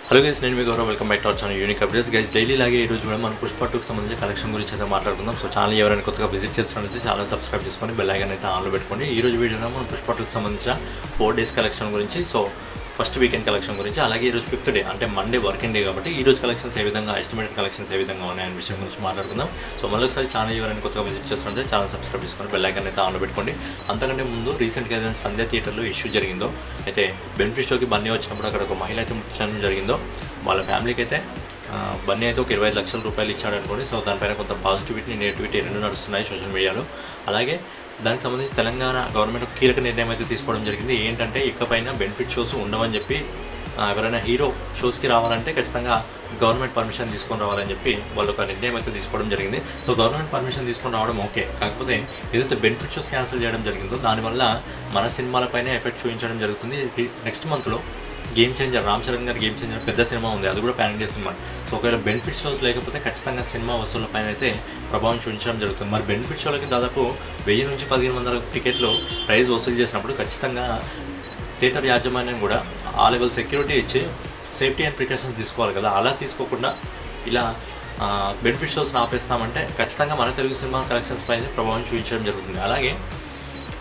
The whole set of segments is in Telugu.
హలో గైస్, నేను మీ Gaurav. Welcome back to our channel unique updates. Guys, daily లాగే ఈ రోజు కూడా మనం పుష్ప 2కి సంబంధించి కలెక్షన్ గురించి అయితే మాట్లాడుకుందాం. సో ఛానల్ ఎవరైనా కొత్తగా విజిట్ చేస్తున్నట్లయితే ఛానల్ సబ్స్క్రైబ్ చేసుకొని బెల్ ఐకాన్ అయితే ఆన్లో పెట్టుకోండి. ఈ రోజు వీడియోలో మనం పుష్ప 2కి సంబంధించిన 4 days కలెక్షన్ గురించి, సో ఫస్ట్ వీకెండ్ కలెక్షన్ గురించి, అలాగే ఈరోజు 5th డే అంటే మండే వర్కింగ్ డే కాబట్టి ఈ రోజు కలెక్షన్స్ ఏ విధంగా, ఎస్టిమేటెడ్ కలెక్షన్స్ ఏ విధంగా ఉన్నాయనే విషయం గురించి మాట్లాడుకుందాం. సో మళ్ళీ ఒకసారి ఛానల్ ఎవరైనా కొత్తగా విజిట్ చేస్తుంటే ఛానల్ సబ్స్క్రైబ్ చేసుకొని బెల్ ఐకాన్ అయితే ఆన్లో పెట్టుకోండి. అంతకంటే ముందు రీసెంట్గా ఏదైనా సంధ్య థియేటర్లో ఇష్యూ జరిగిందో, అయితే బెనిఫిట్ షోకి బన్నీ వచ్చినప్పుడు అక్కడ ఒక మహిళ అయితే మృతి జరిగిందో, వాళ్ళ ఫ్యామిలీకి అయితే బన్నీ అయితే ఒక 25 లక్షల రూపాయలు ఇచ్చాడు అనుకోండి. సో దానిపైన కొంత పాజిటివిటీ, నెగిటివిటీ రెండు నడుస్తున్నాయి సోషల్ మీడియాలో. అలాగే దానికి సంబంధించి తెలంగాణ గవర్నమెంట్ కీలక నిర్ణయం అయితే తీసుకోవడం జరిగింది. ఏంటంటే ఇకపైన బెనిఫిట్ షోస్ ఉండవని చెప్పి, ఎవరైనా హీరో షోస్కి రావాలంటే ఖచ్చితంగా గవర్నమెంట్ పర్మిషన్ తీసుకొని రావాలని చెప్పి వాళ్ళు ఒక నిర్ణయం అయితే తీసుకోవడం జరిగింది. సో గవర్నమెంట్ పర్మిషన్ తీసుకొని రావడం ఓకే, కాకపోతే ఏదైతే బెనిఫిట్ షోస్ క్యాన్సిల్ చేయడం జరిగిందో దానివల్ల మన సినిమాలపైనే ఎఫెక్ట్ చూపించడం జరుగుతుంది. నెక్స్ట్ మంత్లో గేమ్ చేంజర్, రామ్ చరణ్ గారి గేమ్ చేంజర్ పెద్ద సినిమా ఉంది, అది కూడా పాన్ ఇండియా సినిమా. సో ఒకవేళ బెనిఫిట్ షోస్ లేకపోతే ఖచ్చితంగా సినిమా వసూళ్ల పైన అయితే ప్రభావం చూపించడం జరుగుతుంది. మరి బెనిఫిట్ షోలకి దాదాపు 1000 నుంచి 1500 టికెట్లు ప్రైజ్ వసూలు చేసినప్పుడు ఖచ్చితంగా థియేటర్ యాజమాన్యం కూడా ఆ లెవెల్ సెక్యూరిటీ ఇచ్చి సేఫ్టీ అండ్ ప్రికాషన్స్ తీసుకోవాలి కదా. అలా తీసుకోకుండా ఇలా బెనిఫిట్ షోస్ని ఆపేస్తామంటే ఖచ్చితంగా మన తెలుగు సినిమా కలెక్షన్స్ పైన ప్రభావం చూపించడం జరుగుతుంది. అలాగే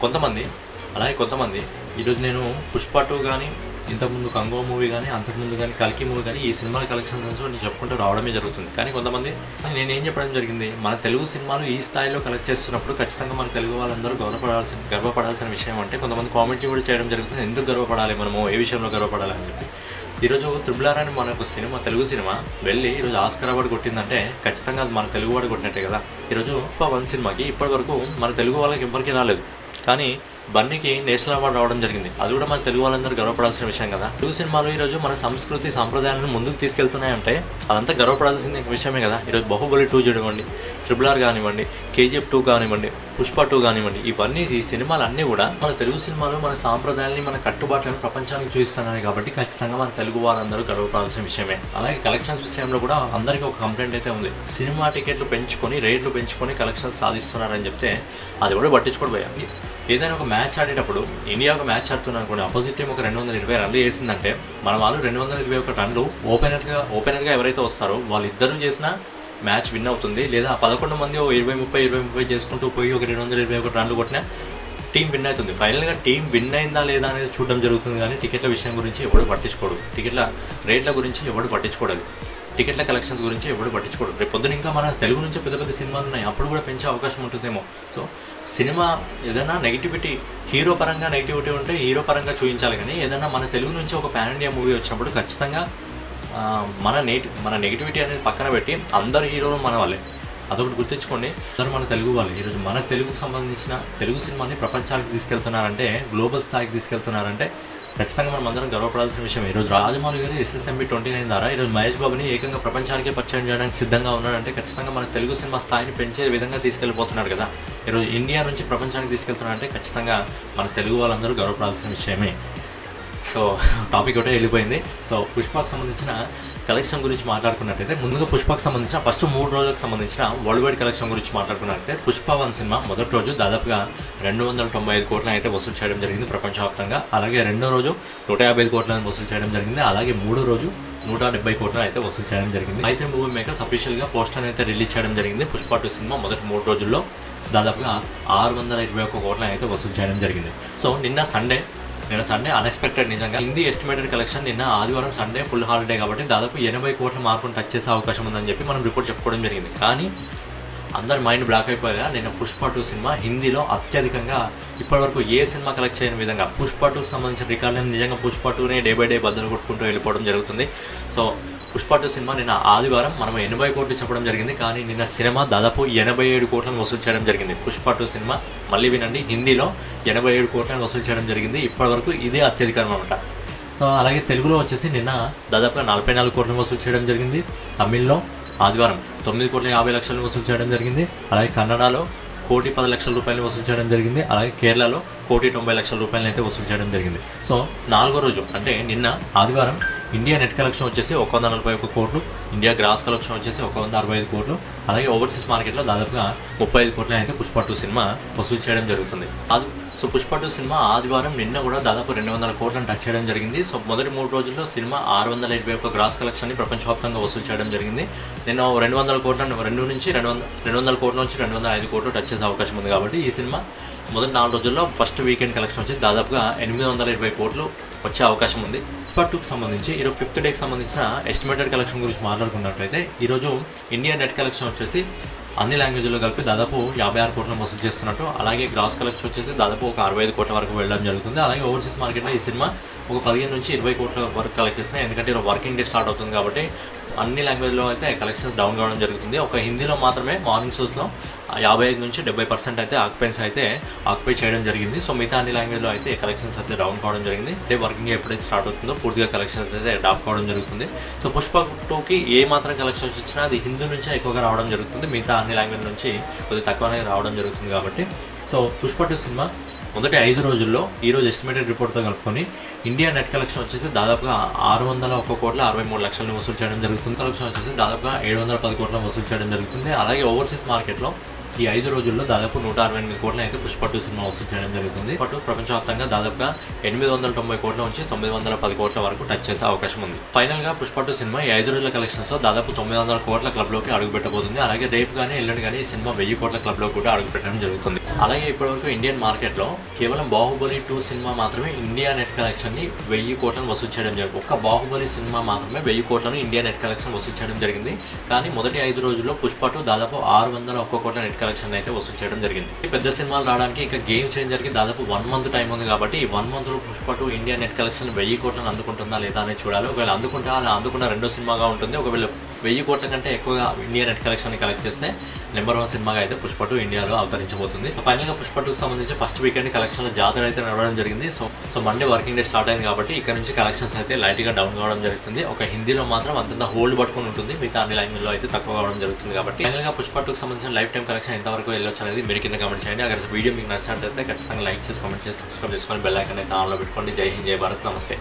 కొంతమంది ఈరోజు నేను పుష్ప 2 కానీ, ఇంతకుముందు కంగో మూవీ కానీ, అంతకుముందు కానీ కల్కి మూవీ కానీ, ఈ సినిమా కలెక్షన్స్ నేను చెప్పుకుంటూ రావడమే జరుగుతుంది. కానీ కొంతమంది నేనేం చెప్పడం జరిగింది, మన తెలుగు సినిమాలు ఈ స్థాయిలో కలెక్ట్ చేస్తున్నప్పుడు ఖచ్చితంగా మన తెలుగు వాళ్ళందరూ గర్వపడాల్సిన విషయం. అంటే కొంతమంది కామెంట్ కూడా చేయడం జరుగుతుంది, ఎందుకు గర్వపడాలి, మనము ఏ విషయంలో గర్వపడాలి అని చెప్పి. ఈరోజు త్రిబుల్ అని మనకు సినిమా, తెలుగు సినిమా వెళ్ళి ఈరోజు ఆస్కార్ అవార్డు కొట్టిందంటే ఖచ్చితంగా అది మన తెలుగు వాడు కొట్టినట్టే కదా. ఈరోజు 1 సినిమాకి ఇప్పటి వరకు మన తెలుగు వాళ్ళకి ఎవరికి రాలేదు, కానీ బన్నీకి నేషనల్ అవార్డు రావడం జరిగింది. అది కూడా మన తెలుగు వాళ్ళందరూ గర్వపడాల్సిన విషయం కదా. తెలుగు సినిమాలు ఈరోజు మన సంస్కృతి సాంప్రదాయాలను ముందుకు తీసుకెళ్తున్నాయంటే అదంతా గర్వపడాల్సిన విషయమే కదా. ఈరోజు బాహుబలి 2 చూడండి, RRR కానివ్వండి, KGF 2 కానివ్వండి, పుష్ప 2 కానివ్వండి, ఈ సినిమాలన్నీ కూడా మన తెలుగు సినిమాలు మన సాంప్రదాయాన్ని, మన కట్టుబాట్లను ప్రపంచానికి చూపిస్తున్నాయి కాబట్టి ఖచ్చితంగా మన తెలుగు వారందరూ గర్వపడాల్సిన విషయమే. అలాగే కలెక్షన్స్ విషయంలో కూడా అందరికీ ఒక కంప్లైంట్ అయితే ఉంది, సినిమా టికెట్లు పెంచుకొని, రేట్లు పెంచుకొని కలెక్షన్స్ సాధిస్తున్నారని చెప్తే అది కూడా పట్టించుకోవడం. ఏదైనా ఒక మ్యాచ్ ఆడేటప్పుడు, ఇండియా ఒక మ్యాచ్ ఆడుతున్నారు అనుకోండి, అపోజిట్ టీం ఒక 220 రన్లు చేసిందంటే మన వాళ్ళు 221 రన్లు ఓపెనర్గా ఎవరైతే వస్తారో వాళ్ళిద్దరూ చేసిన మ్యాచ్ విన్ అవుతుంది. లేదా 11 మంది 20-30 చేసుకుంటూ పోయి ఒక 221 రన్లు కొట్టినా టీం విన్ అవుతుంది. ఫైనల్గా టీం విన్ అయిందా లేదా అనేది చూడడం జరుగుతుంది. కానీ టికెట్ల విషయం గురించి ఎవడు పట్టించుకోడు, టికెట్ల రేట్ల గురించి ఎవడు పట్టించుకోడు, టికెట్ల కలెక్షన్స్ గురించి ఎవడు పట్టించుకోడు. రేపు పొద్దున ఇంకా మన తెలుగు నుంచి పెద్ద పెద్ద సినిమాలు ఉన్నాయి, అప్పుడు కూడా పెంచే అవకాశం ఉంటుందేమో. సో సినిమా ఏదైనా నెగిటివిటీ, హీరో పరంగా నెగిటివిటీ ఉంటే హీరో పరంగా చూపించాలి. కానీ ఏదైనా మన తెలుగు నుంచి ఒక పాన్ ఇండియా మూవీ వచ్చినప్పుడు ఖచ్చితంగా మన నెగిటివిటీ అనేది పక్కన పెట్టి అందరు హీరోలు మన వాళ్ళే, అదొకటి గుర్తుంచుకోండి. అందరూ మన తెలుగు వాళ్ళు. ఈరోజు మన తెలుగుకు సంబంధించిన తెలుగు సినిమాని ప్రపంచానికి తీసుకెళ్తున్నారంటే, గ్లోబల్ స్థాయికి తీసుకెళ్తున్నారంటే ఖచ్చితంగా మనం అందరం గర్వపడాల్సిన విషయం. ఈరోజు రాజమౌళి గారు SSMB 29 ద్వారా ఈరోజు మహేష్ బాబుని ఏకంగా ప్రపంచానికే పరిచయం చేయడానికి సిద్ధంగా ఉన్నాడంటే ఖచ్చితంగా మన తెలుగు సినిమా స్థాయిని పెంచే విధంగా తీసుకెళ్ళిపోతున్నాడు కదా. ఈరోజు ఇండియా నుంచి ప్రపంచానికి తీసుకెళ్తున్నాడంటే ఖచ్చితంగా మన తెలుగు వాళ్ళందరూ గర్వపడాల్సిన విషయమే. సో టాపిక్ ఒకటే వెళ్ళిపోయింది. సో పుష్పకు సంబంధించిన కలెక్షన్ గురించి మాట్లాడుకున్నట్టయితే, ముందుగా పుష్పకు సంబంధించిన ఫస్ట్ 3 రోజులకు సంబంధించిన వరల్డ్ వైడ్ కలెక్షన్ గురించి మాట్లాడుకున్నట్టయితే, పుష్ప 1 సినిమా మొదటి రోజు దాదాపుగా 295 కోట్లను అయితే వసూలు చేయడం జరిగింది ప్రపంచవ్యాప్తంగా. అలాగే రెండో రోజు 155 కోట్లను వసూలు చేయడం జరిగింది. అలాగే మూడో రోజు 170 కోట్లను అయితే వసూలు చేయడం జరిగింది. అయితే మూవీ మేకర్స్ అఫీషియల్గా పోస్టర్ అయితే రిలీజ్ చేయడం జరిగింది. పుష్ప 2 సినిమా మొదటి 3 రోజుల్లో దాదాపుగా 621 కోట్లను అయితే వసూలు చేయడం జరిగింది. సో నిన్న సండే అన్ఎక్స్పెక్టెడ్, నిజంగా హిందీ ఎస్టిమేటెడ్ కలెక్షన్ నిన్న ఆదివారం సండే ఫుల్ హాలిడే కాబట్టి దాదాపు 80 కోట్ల మార్కును టచ్ చేసే అవకాశం ఉందని చెప్పి మనం రిపోర్ట్ చెప్పుకోవడం జరిగింది. కానీ అందరి మైండ్ బ్లాక్ అయిపోయాగా నిన్న పుష్ప 2 సినిమా హిందీలో అత్యధికంగా ఇప్పటివరకు ఏ సినిమా కలెక్ట్ చేయని విధంగా పుష్ప 2కి సంబంధించిన రికార్డులను నిజంగా పుష్ప 2నే డే బై డే బద్దలు కొట్టుకుంటూ వెళ్ళిపోవడం జరుగుతుంది. సో పుష్ప 2 సినిమా నిన్న ఆదివారం మనం 80 కోట్లు చెప్పడం జరిగింది, కానీ నిన్న సినిమా దాదాపు 87 కోట్లను వసూలు చేయడం జరిగింది. పుష్ప 2 సినిమా మళ్ళీ వినండి, హిందీలో 87 కోట్లను వసూలు చేయడం జరిగింది. ఇప్పటివరకు ఇదే అత్యధికం అనమాట. సో అలాగే తెలుగులో వచ్చేసి నిన్న దాదాపుగా 44 కోట్లను వసూలు చేయడం జరిగింది. తమిళ్లో ఆదివారం 9,50,00,000 వసూలు చేయడం జరిగింది. అలాగే కన్నడలో 1,10,00,000 రూపాయలు వసూలు చేయడం జరిగింది. అలాగే కేరళలో 1,90,00,000 రూపాయలు అయితే వసూలు చేయడం జరిగింది. సో 4వ రోజు అంటే నిన్న ఆదివారం ఇండియా నెట్ కలెక్షన్ వచ్చేసి 141 కోట్లు, ఇండియా గ్రాస్ కలెక్షన్ వచ్చేసి 165 కోట్లు, అలాగే ఓవర్సీస్ మార్కెట్లో దాదాపుగా 35 కోట్లను అయితే పుష్ప 2 సినిమా వసూలు చేయడం జరుగుతుంది. సో పుష్ప 2 సినిమా ఆదివారం నిన్న కూడా దాదాపు 200 కోట్లను టచ్ చేయడం జరిగింది. సో మొదటి 3 రోజుల్లో సినిమా 621 గ్రాస్ కలెక్షన్ని ప్రపంచవ్యాప్తంగా వసూలు చేయడం జరిగింది. నేను 200 కోట్లను 200 కోట్ల నుంచి 205 కోట్లు టచ్ చేసే అవకాశం ఉంది. కాబట్టి ఈ సినిమా మొదటి 4 రోజుల్లో ఫస్ట్ వీకెండ్ కలెక్షన్ వచ్చి దాదాపుగా 820 కోట్లు వచ్చే అవకాశం ఉంది. పుష్ప 2కి సంబంధించి ఈరోజు 5th డేకి సంబంధించిన ఎస్టిమేటెడ్ కలెక్షన్ గురించి మాట్లాడుకున్నట్లయితే ఈరోజు ఇండియా నెట్ కలెక్షన్ వచ్చేసి అన్ని లాంగ్వేజ్లో కలిపి దాదాపు 56 కోట్లను వసూలు చేస్తున్నట్టు, అలాగే గ్రాస్ కలెక్షన్ వచ్చేసి దాదాపు ఒక 65 కోట్ల వరకు వెళ్ళడం జరుగుతుంది. అలాగే ఓవర్సీస్ మార్కెట్లో ఈ సినిమా ఒక 15 నుంచి 20 కోట్ల వరకు కలెక్ట్ చేసినాయి. ఎందుకంటే ఈరోజు వర్కింగ్ డే స్టార్ట్ అవుతుంది కాబట్టి అన్ని లాంగ్వేజ్లో అయితే కలెక్షన్స్ డౌన్ కావడం జరుగుతుంది. ఒక హిందీలో మాత్రమే మార్నింగ్ షోస్లో 55 నుంచి 70% అయితే ఆక్యుపెన్సీ అయితే ఆక్యుపై చేయడం జరిగింది. సో మిగతా అన్ని లాంగ్వేజ్లో అయితే కలెక్షన్స్ అయితే డౌన్ కావడం జరిగింది. అంటే వర్కింగ్ ఎప్పుడైతే స్టార్ట్ అవుతుందో పూర్తిగా కలెక్షన్స్ అయితే డాప్ కావడం జరుగుతుంది. సో పుష్ప 2కి ఏ మాత్రం కలెక్షన్స్ వచ్చినా అది హిందీ నుంచే ఎక్కువగా రావడం జరుగుతుంది. మిగతా అన్ని లాంగ్వేజ్ నుంచి కొద్దిగా తక్కువనే రావడం జరుగుతుంది. కాబట్టి సో పుష్ప 2 సినిమా మొదటి 5 రోజుల్లో ఈరోజు ఎస్టిమేటెడ్ రిపోర్ట్తో కలుపుకొని ఇండియా నెట్ కలెక్షన్ వచ్చేసి దాదాపుగా 601 కోట్ల 63 లక్షలను వసూలు చేయడం జరుగుతుంది. కలెక్షన్ వచ్చేసి దాదాపుగా 710 కోట్ల వసూలు చేయడం జరుగుతుంది. అలాగే ఓవర్సీస్ మార్కెట్లో ఈ 5 రోజుల్లో దాదాపు 168 కోట్ల అయితే పుష్ప 2 సినిమా వసూలు చేయడం జరుగుతుంది. పుష్ప 2 ప్రపంచవ్యాప్తంగా దాదాపుగా 890 కోట్ల నుంచి 910 కోట్ల వరకు టచ్ చేసే అవకాశం ఉంది. ఫైనల్ గా పుష్ప 2 సినిమా ఈ 5 రోజుల కలెక్షన్స్ లో దాదాపు 900 కోట్ల క్లబ్ లోకి అడుగు పెట్టబోతుంది. అలాగే రేపు కానీ ఎల్లుండి కానీ ఈ సినిమా 1000 కోట్ల క్లబ్ లో కూడా అడుగు పెట్టడం జరుగుతుంది. అలాగే ఇప్పటివరకు ఇండియన్ మార్కెట్ లో కేవలం బాహుబలి 2 సినిమా మాత్రమే ఇండియా నెట్ కలెక్షన్ ని 1000 కోట్లను వసూలు చేయడం జరిగింది. ఒక్క బాహుబలి సినిమా మాత్రమే 1000 కోట్లను ఇండియా నెట్ కలెక్షన్ వసూలు చేయడం జరిగింది. కానీ మొదటి 5 రోజుల్లో పుష్ప 2 దాదాపు 601 కోట్ల నెట్ కలెక్షన్ అయితే వసూలు చేయడం జరిగింది. ఈ పెద్ద సినిమాలు రావడానికి ఇంకా గేమ్ చేంజర్ కి దాదాపు 1 మంత్ టైం ఉంది. కాబట్టి ఈ 1 మంత్ లో పుష్ప 2 ఇండియా నెట్ కలెక్షన్ 1000 కోట్లను అందుకుంటుందా లేదా అనేది చూడాలి. ఒకవేళ అందుకుంటే అలా అందుకున్న రెండో సినిమాగా ఉంటుంది. ఒకవేళ 1000 కోట్ల కంటే ఎక్కువగా ఇండియా నెట్ కలెక్షన్ కలెక్ట్ చేస్తే నెంబర్ 1 సినిమాగా అయితే పుష్ప 2 ఇండియాలో అవతరించబోతుంది. ఫైనల్ గా పుష్ప 2కి సంబంధించి ఫస్ట్ వీకెండ్ కలెక్షన్ లో జాతర అయితే నడవడం జరిగింది. So Monday working day start అయింది కాబట్టి ఇక్కడ నుంచి కలెక్షన్స్ అయితే లైట్ గా డౌన్ కావడం జరుగుతుంది. ఒక హిందీలో మాత్రం అంత హోల్డ్ పట్టుకుని ఉంటుంది. మిగతా అన్ని లాంగ్వేజ్ లో అయితే తక్కువ కావడం జరుగుతుంది. కాబట్టి ఫైనల్ గా పుష్ప 2కి సంబంధించిన లైఫ్ టైం కలెక్షన్ ఎంతవరకు వెళ్ళొచ్చు అనేది మీరు కింద కామెంట్ చేయండి. అక్కడ వీడియో మీకు నచ్చినట్లయితే ఖచ్చితంగా లైక్ చేసి కామెంట్ చేసి సబ్స్క్రైబ్ చేసుకొని బెల్ ఐకాన్ అయితే ఆన్లో పెట్టుకోండి. జై హింద్, జై భారత్, నమస్తే.